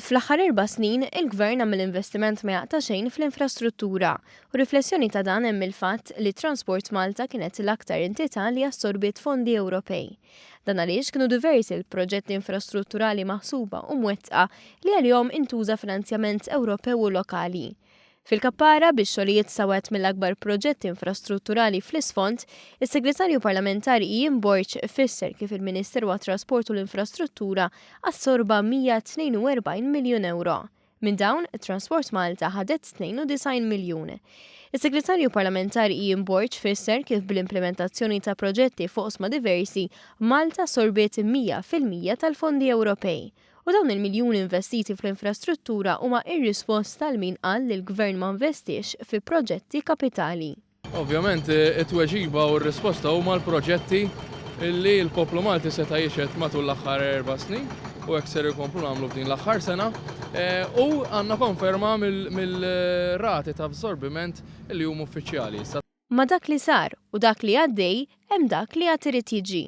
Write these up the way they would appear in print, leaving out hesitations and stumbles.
Fl-aħħar 4 snin, il-Gvern għamel investiment ma jaqta' xejn fl-infrastruttura u riflessjoni ta' dan hemm il-fatt li Transport Malta kienet l-aktar entità li assorbit fondi Ewropej. Dan għaliex kienu diversi l-proġetti infrastrutturali maħsuba u mwettqa li għalihom intuża finanzjament Ewropew u lokali. Fil-Kappara biex xogħlijiet sawet mill-akbar proġetti infrastrutturali fl-isfond, is-Segretarju Parlamentari Ian Borch fisser kif il-Ministeru għat-Trasport u l-Infrastruttura assorba 142 miljun euro. Minn dawn, Transport Malta ħadet 92 miljun. Is-Segretarju Parlamentari Ian Borch fisser kif bil-implementazzjoni ta' proġetti fuq osma diversi, Malta sorbiet 100% tal-fondi Ewropej. U dawn il-miljuni investiti fl-infrastruttura huma ir-risposta tal min qal li l-Gvern ma investix fi proġetti kapitali. Ovvjament, it-tweġiba u r-risposta huma l-proġetti li l-poplu Malti seta' jixed matul l-aħħar 4 snin u hekk ser ikomplu nagħmlu f'din l-aħħar sena u għandna konferma mill-rati ta' absorbiment li huma uffiċjali. Ma dak li sar u dak li għaddej hemm dak li għad irid jiġi.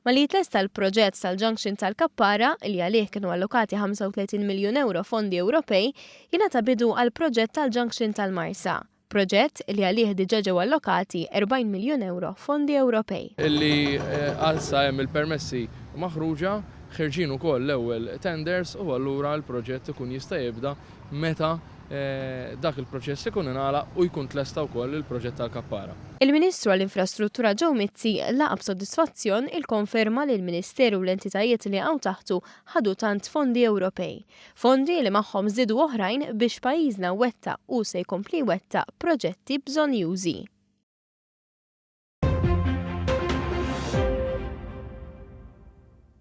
Ma li jitlesta l-proġett tal-Junction tal-Kappara li għalih kienu allokati 35 miljun euro fondi Ewropej jingħata bidu għal proġett tal-Junction tal-Marsa. Proġett li għalih diġà ġew allokati 40 miljun euro fondi Ewropej. Illi għalsa hemm il-permessi maħruġa ħirġin ukoll l-ewwel tenders u allura l-proġett ikun jista' jibda meta dak il-proċess ikun ingħalaq u jkun tlesta wkoll il-proġett tal-Kappara. Il-Ministru għall-Infrastruttura Joe Mizzi laqab b'sodisfazzjon il-konferma li l-Ministeru u l-entitajiet li għaw taħtu ħadu tant fondi Ewropej. Fondi li magħhom żidu oħrajn biex pajjiżna wettaq u se jkompli wettaq proġetti bżonjużi.